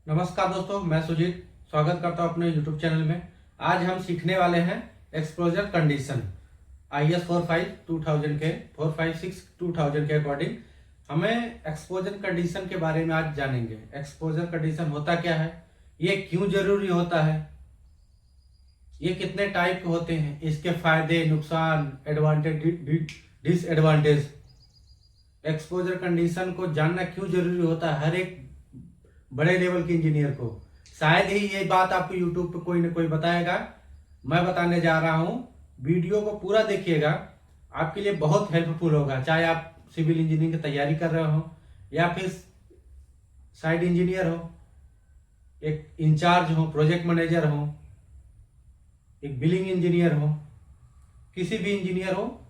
नमस्कार दोस्तों, मैं सुजीत स्वागत करता हूं अपने YouTube चैनल में। आज हम सीखने वाले हैं एक्सपोजर कंडीशन IS 456 के अकॉर्डिंग हमें एक्सपोजर कंडीशन के बारे में आज जानेंगे। एक्सपोजर कंडीशन होता क्या है, ये क्यों जरूरी होता है, ये कितने टाइप के होते हैं, इसके फायदे नुकसान एडवांटेज डिसएडवांटेज। एक्सपोजर कंडीशन को जानना क्यों जरूरी होता है हर एक बड़े लेवल के इंजीनियर को। शायद ही ये बात आपको यूट्यूब पे कोई न कोई बताएगा। मैं बताने जा रहा हूं, वीडियो को पूरा देखिएगा, आपके लिए बहुत हेल्पफुल होगा। चाहे आप सिविल इंजीनियरिंग की तैयारी कर रहे हो या फिर साइट इंजीनियर हो, एक इंचार्ज हो, प्रोजेक्ट मैनेजर हो, एक बिलिंग इंजीनियर हो, किसी भी इंजीनियर हो,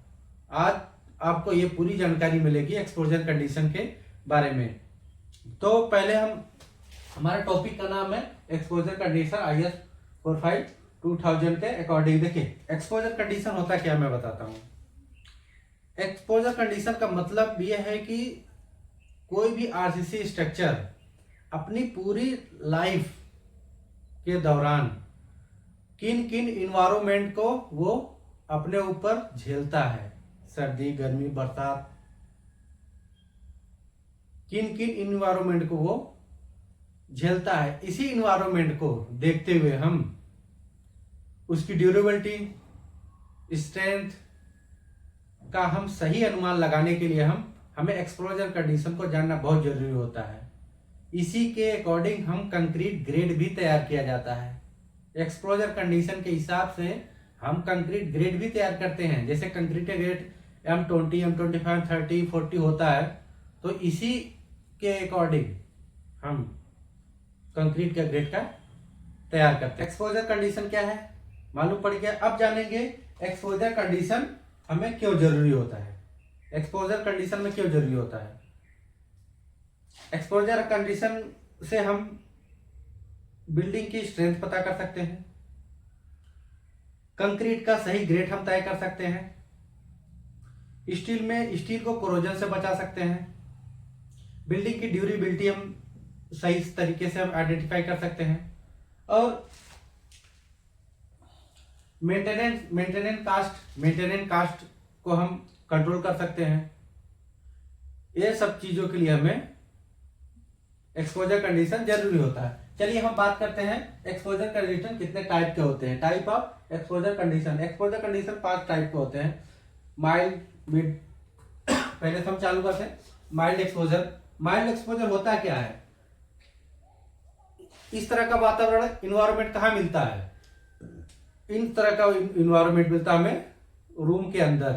आज आपको ये पूरी जानकारी मिलेगी एक्सपोजर कंडीशन के बारे में। तो पहले हमारा टॉपिक का नाम है एक्सपोजर कंडीशन IS 452 के अकॉर्डिंग। देखिए, एक्सपोजर कंडीशन होता क्या मैं बताता हूँ। एक्सपोजर कंडीशन का मतलब यह है कि कोई भी RCC स्ट्रक्चर अपनी पूरी लाइफ के दौरान किन किन इन्वायरमेंट को वो अपने ऊपर झेलता है, सर्दी गर्मी बरसात, किन किन इन्वायरमेंट को वो झेलता है। इसी इन्वायरमेंट को देखते हुए हम उसकी ड्यूरेबिलिटी स्ट्रेंथ का हम सही अनुमान लगाने के लिए हमें एक्सपोजर कंडीशन को जानना बहुत जरूरी होता है। इसी के अकॉर्डिंग हम कंक्रीट ग्रेड भी तैयार किया जाता है। एक्सपोजर कंडीशन के हिसाब से हम कंक्रीट ग्रेड भी तैयार करते हैं। जैसे कंक्रीट ग्रेड M20, M25, 30, 40 होता है, तो इसी के अकॉर्डिंग हम कंक्रीट का ग्रेड का तैयार करते हैं। एक्सपोजर कंडीशन क्या है मालूम पड़ गया। अब जानेंगे एक्सपोजर कंडीशन हमें क्यों जरूरी होता है। एक्सपोजर कंडीशन में क्यों जरूरी होता है। एक्सपोजर कंडीशन से हम बिल्डिंग की स्ट्रेंथ पता कर सकते हैं, कंक्रीट का सही ग्रेड हम तय कर सकते हैं, स्टील को कोरोजन से बचा सकते हैं, बिल्डिंग की ड्यूरेबिलिटी हम सही तरीके से हम आइडेंटिफाई कर सकते हैं, और मेंटेनेंस कास्ट को हम कंट्रोल कर सकते हैं। ये सब चीजों के लिए हमें एक्सपोजर कंडीशन जरूरी होता है। चलिए हम बात करते हैं एक्सपोजर कंडीशन कितने टाइप के होते हैं। Type of exposure condition. Exposure condition 5 type के होते हैं। माइल्ड, मिड, पहले से हम चालू करते हैं माइल्ड एक्सपोजर। माइल्ड एक्सपोजर होता क्या है, इस तरह का वातावरण इन्वायरमेंट कहाँ मिलता है, इन तरह का इन्वायरमेंट मिलता है हमें रूम के अंदर,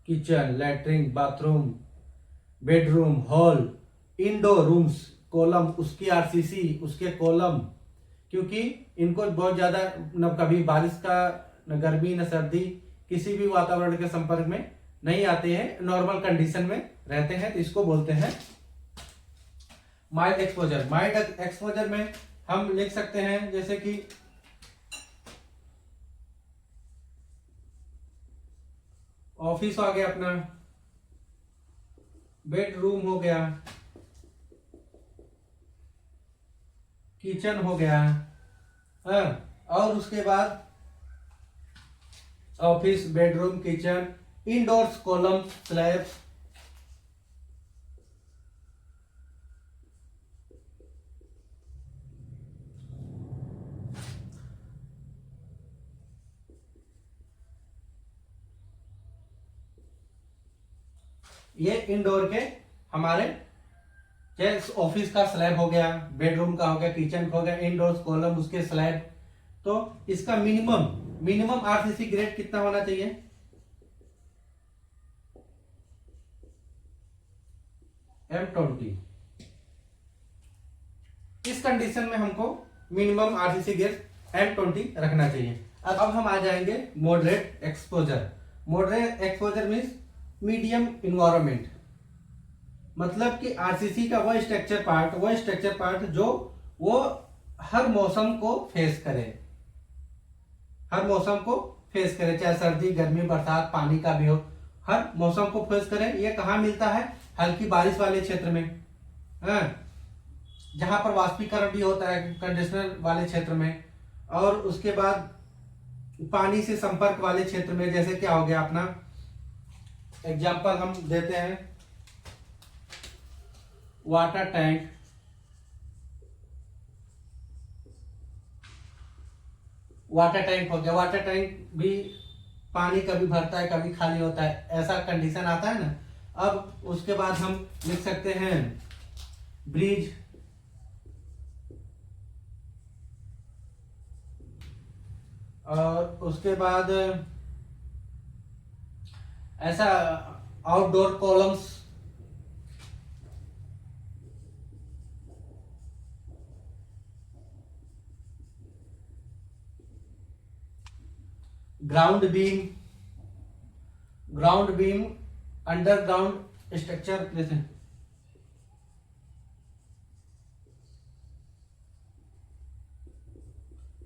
kitchen, latrine, bathroom, bedroom, hall, indoor rooms, column, उसकी RCC, उसके कॉलम, क्योंकि इनको बहुत ज्यादा न कभी बारिश का, न गर्मी, न सर्दी, किसी भी वातावरण के संपर्क में नहीं आते हैं, नॉर्मल कंडीशन में रहते हैं, तो इसको बोलते हैं माइल्ड एक्सपोजर। माइल्ड एक्सपोजर में हम लिख सकते हैं जैसे कि ऑफिस आ गया अपना, बेडरूम हो गया, किचन हो गया, और उसके बाद office, bedroom, kitchen, indoors, column, slab, ये इंडोर के हमारे, जैसे ऑफिस का स्लैब हो गया, बेडरूम का हो गया, किचन का हो गया, इंडोर्स, कॉलम, उसके स्लैब। तो इसका मिनिमम RCC ग्रेड कितना होना चाहिए, M20। इस कंडीशन में हमको मिनिमम RCC ग्रेड M20 रखना चाहिए। अब हम आ जाएंगे moderate exposure. Moderate exposure means medium environment, मतलब कि RCC का वह स्ट्रक्चर पार्ट जो वो हर मौसम को फेस करे, चाहे सर्दी गर्मी बरसात पानी का भी हो, हर मौसम को फेस करे। ये कहाँ मिलता है, हल्की बारिश वाले क्षेत्र में, जहां पर वाष्पीकरण भी होता है कंडीशनर वाले क्षेत्र में, और उसके बाद पानी से संपर्क वाले क्षेत्र में, जैसे क्या हो गया अपना एग्जाम्पल हम देते हैं, वाटर टैंक, वाटर टैंक हो गया। वाटर टैंक भी पानी कभी भरता है कभी खाली होता है, ऐसा कंडीशन आता है ना। अब उसके बाद हम लिख सकते हैं ब्रिज, और उसके बाद ऐसा outdoor columns, ground beam, ground beam, underground structure जैसे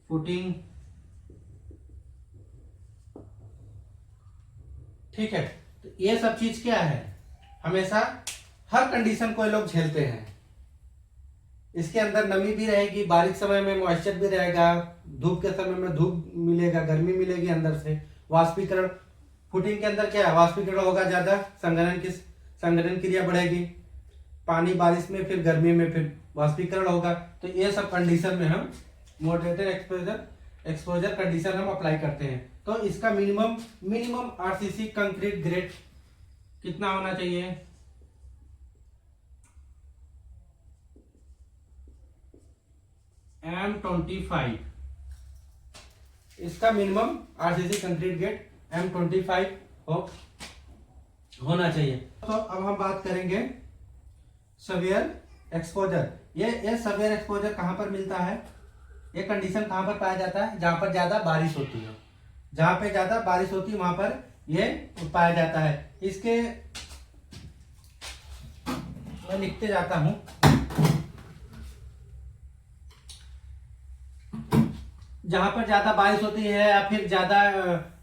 फुटिंग। ठीक है, तो ये सब चीज क्या है, हमेशा हर कंडीशन को ये लोग झेलते हैं। इसके अंदर नमी भी रहेगी, बारिश समय में मॉइस्चर भी रहेगा, धूप के समय में धूप मिलेगा, गर्मी मिलेगी अंदर से, वाष्पीकरण, फुटिंग के अंदर क्या है, वाष्पीकरण होगा ज्यादा, संघनन क्रिया बढ़ेगी, पानी बारिश में फिर गर्मी में फिर वाष्पीकरण होगा। तो ये सब कंडीशन में हम मॉडरेटेड एक्सपोजर कंडीशन हम अप्लाई करते हैं। तो इसका मिनिमम आरसीसी कंक्रीट ग्रेड कितना होना चाहिए, M25। इसका minimum RCC concrete grade M25 होना चाहिए। तो अब हम बात करेंगे सवेयर एक्सपोजर। ये सवेयर एक्सपोजर कहां पर मिलता है, ये कंडीशन कहां पर पाया जाता है, जहां पर ज्यादा बारिश होती है, जहां पे ज्यादा बारिश होती है वहां पर ये पाया जाता है। इसके मैं लिखते जाता हूं, जहां पर ज्यादा बारिश होती है या फिर ज्यादा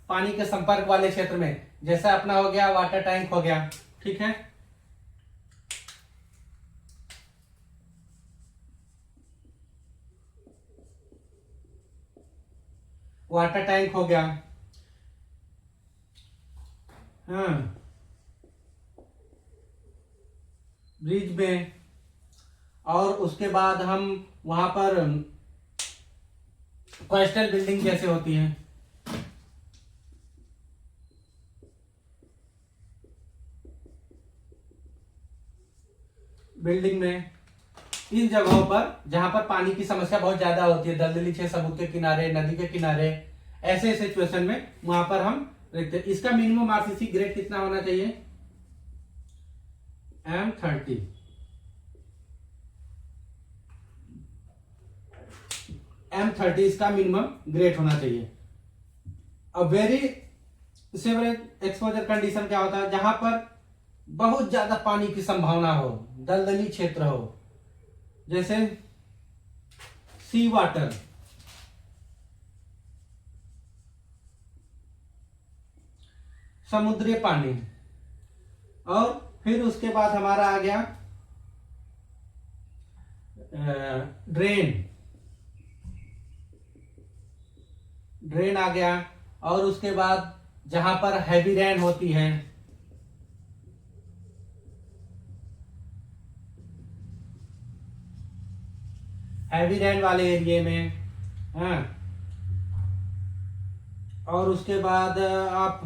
पानी के संपर्क वाले क्षेत्र में, जैसा अपना हो गया वाटर टैंक हो गया, ठीक है, वाटर टैंक हो गया, हाँ, ब्रिज में, और उसके बाद हम वहां पर कोस्टल बिल्डिंग जैसे होती है, बिल्डिंग में, इन जगहों पर जहां पर पानी की समस्या बहुत ज्यादा होती है, दलदली क्षेत्र, समुद्र के किनारे, नदी के किनारे, ऐसे सिचुएशन में वहां पर हम रखते हैं। इसका मिनिमम आरसीसी ग्रेड कितना होना चाहिए, M30। M30 इसका मिनिमम ग्रेड होना चाहिए। अब वेरी सीवरेज एक्सपोजर कंडीशन क्या होता है, जहां पर बहुत ज्यादा पानी की संभावना हो, दलदली क्षेत्र हो, जैसे सी वाटर, समुद्री पानी, और फिर उसके बाद हमारा आ गया ड्रेन आ गया, और उसके बाद जहां पर हैवी रेन होती है, हैवी रेन वाले एरिया में, हाँ, और उसके बाद आप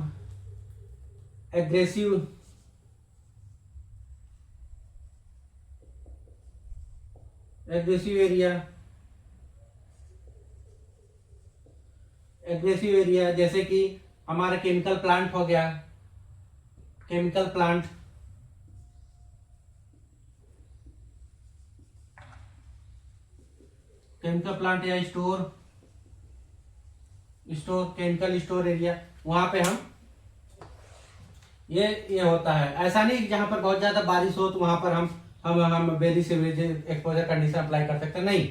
एग्रेसिव एरिया जैसे कि हमारा केमिकल प्लांट हो गया, केमिकल प्लांट, या स्टोर केमिकल स्टोर एरिया, वहां पे हम ये होता है। ऐसा नहीं जहां पर बहुत ज्यादा बारिश हो तो वहां पर हम very sewerage exposure condition apply कर सकते हैं, नहीं,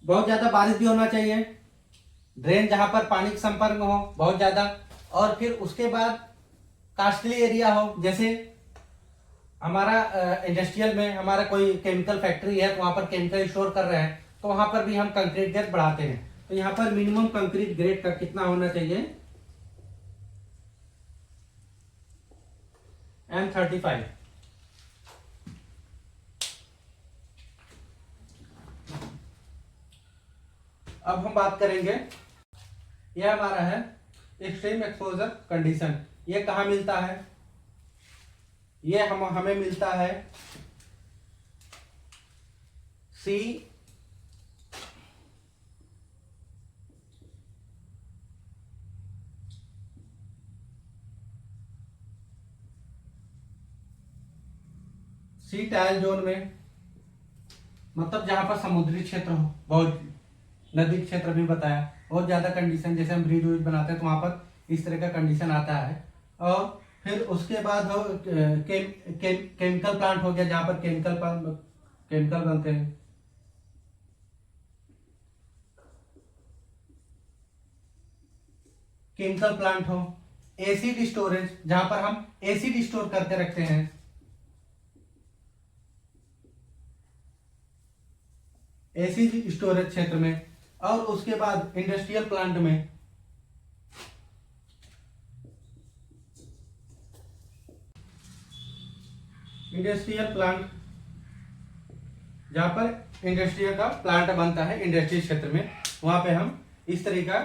बहुत ज्यादा बारिश भी होना चाहिए, ड्रेन जहां पर पानी के संपर्क में हो बहुत ज्यादा, और फिर उसके बाद कास्टली एरिया हो, जैसे हमारा इंडस्ट्रियल में हमारा कोई केमिकल फैक्ट्री है, तो वहां पर केमिकल स्टोर कर रहे हैं, तो वहां पर भी हम कंक्रीट ग्रेड बढ़ाते हैं। तो यहाँ पर मिनिमम कंक्रीट ग्रेड का कितना होना चाहिए, M35। अब हम बात करेंगे, यह हमारा है एक्सट्रीम एक्सपोजर कंडीशन। ये कहाँ मिलता है, ये हमें मिलता है सी टाइल जोन में, मतलब जहां पर समुद्री क्षेत्र हो, बहुत नदी क्षेत्र भी बताया, बहुत ज्यादा कंडीशन, जैसे हम ब्रिज व्रिज बनाते हैं तो वहां पर इस तरह का कंडीशन आता है। और फिर उसके बाद हो केमिकल प्लांट हो गया, जहां पर केमिकल बनते हैं। केमिकल प्लांट हो, एसिड स्टोरेज, जहां पर हम एसिड स्टोर करके रखते हैं, एसिड स्टोरेज क्षेत्र में। और उसके बाद इंडस्ट्रियल प्लांट में, इंडस्ट्रियल प्लांट जहां पर इंडस्ट्रियल का प्लांट बनता है इंडस्ट्रियल क्षेत्र में, वहां पे हम इस तरीका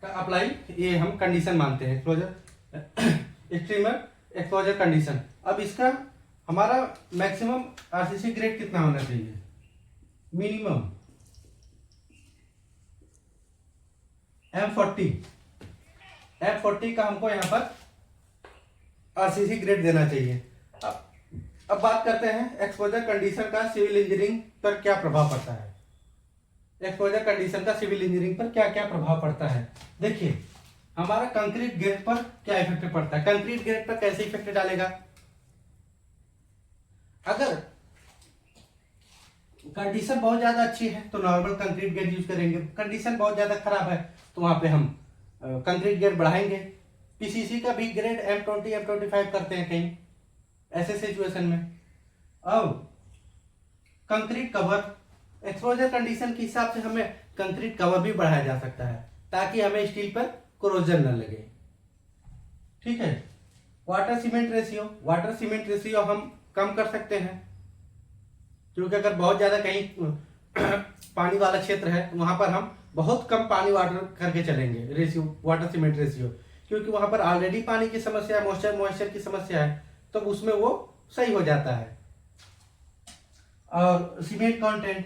का अप्लाई, ये हम कंडीशन मानते हैं एक्सपोजर, एक्सट्रीमर एक्सपोजर कंडीशन। अब इसका हमारा मैक्सिमम आरसीसी ग्रेड कितना होना चाहिए, मिनिमम M40 का हमको यहाँ पर आरसीसी ग्रेड देना चाहिए। अब बात करते हैं एक्सपोजर कंडीशन का सिविल इंजीनियरिंग पर क्या प्रभाव पड़ता है। एक्सपोजर कंडीशन का सिविल इंजीनियरिंग पर क्या क्या प्रभाव पड़ता है, देखिए हमारा कंक्रीट ग्रेड पर क्या इफेक्ट पड़ता है। कंक्रीट ग्रेड पर कैसे इफेक्ट डालेगा, अगर कंडीशन बहुत ज्यादा अच्छी है तो नॉर्मल कंक्रीट ग्रेड यूज करेंगे, कंडीशन बहुत ज्यादा खराब है तो वहां पे हम कंक्रीट ग्रेड बढ़ाएंगे। पीसीसी का भी ग्रेड M20 M25 करते हैं कहीं ऐसे सिचुएशन में। अब कंक्रीट कवर, एक्सपोजर कंडीशन के हिसाब से हमें कंक्रीट कवर भी बढ़ाया जा सकता है ताकि हमें स्टील पर कोरोजन न लगे, ठीक है। वाटर सीमेंट रेशियो हम कम कर सकते हैं, क्योंकि अगर बहुत ज्यादा कहीं पानी वाला क्षेत्र है वहां पर हम बहुत कम पानी वाटर करके चलेंगे, रेशियो वाटर सीमेंट रेशियो, क्योंकि वहां पर ऑलरेडी पानी की समस्या है, मॉइस्चर की समस्या है, तो उसमें वो सही हो जाता है। और सीमेंट कंटेंट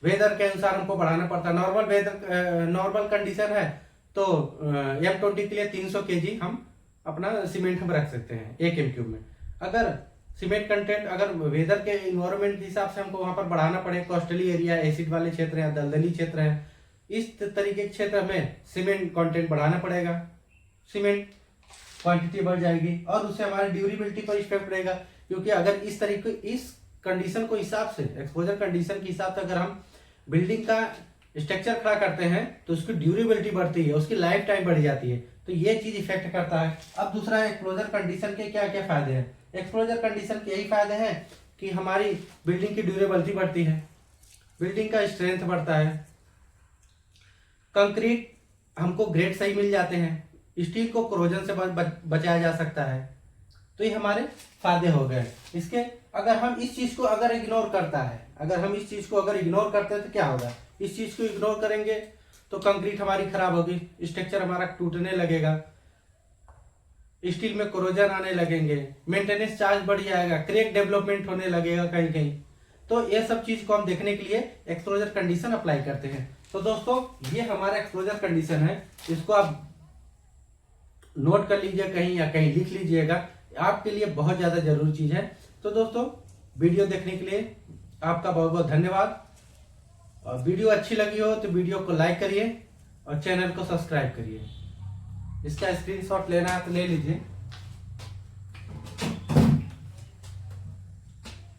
वेदर के अनुसार हमको बढ़ाना पड़ता है। नॉर्मल कंडीशन है तो M20 के लिए 300 kg हम अपना सीमेंट हम रख सकते हैं 1 m³ में। अगर सीमेंट कंटेंट अगर वेदर के इन्वायरमेंट के हिसाब से हमको वहां पर बढ़ाना पड़े, कोस्टली एरिया, एसिड वाले क्षेत्र है, दलदली क्षेत्र है, इस तरीके के क्षेत्र में सीमेंट कंटेंट बढ़ाना पड़ेगा, सीमेंट क्वांटिटी बढ़ जाएगी और उससे हमारी ड्यूरेबिलिटी पर इफेक्ट पड़ेगा। क्योंकि अगर इस तरीके इस कंडीशन को हिसाब से, एक्सपोजर कंडीशन के हिसाब से अगर हम बिल्डिंग का स्ट्रक्चर खड़ा करते हैं तो उसकी ड्यूरेबिलिटी बढ़ती है, उसकी लाइफ टाइम बढ़ जाती है, तो ये चीज इफेक्ट करता है। अब दूसरा एक्सपोजर कंडीशन के क्या क्या फायदे हैं। एक्सपोजर कंडीशन के यही फायदे हैं कि हमारी बिल्डिंग की ड्यूरेबिलिटी बढ़ती है, बिल्डिंग का स्ट्रेंथ बढ़ता है, कंक्रीट हमको ग्रेड सही मिल जाते हैं, स्टील को कोरोजन से बचाया जा सकता है, तो ये हमारे फायदे हो गए। इसके अगर हम इस चीज को अगर इग्नोर करते हैं तो क्या होगा, इस चीज को इग्नोर करेंगे तो कंक्रीट हमारी खराब होगी, स्ट्रक्चर हमारा टूटने लगेगा, स्टील में कोरोजन आने लगेंगे, मेंटेनेंस चार्ज बढ़ जाएगा, क्रैक डेवलपमेंट होने लगेगा कहीं कहीं। तो ये सब चीज को हम देखने के लिए एक्सपोजर कंडीशन अप्लाई करते हैं। तो दोस्तों ये हमारा एक्सपोजर कंडीशन है, इसको आप नोट कर लीजिए कहीं या कहीं लिख लीजिएगा, आपके लिए बहुत ज्यादा जरूरी चीज है। तो दोस्तों वीडियो देखने के लिए आपका बहुत बहुत धन्यवाद, और वीडियो अच्छी लगी हो तो वीडियो को लाइक करिए और चैनल को सब्सक्राइब करिए। इसका स्क्रीनशॉट लेना है तो ले लीजिए।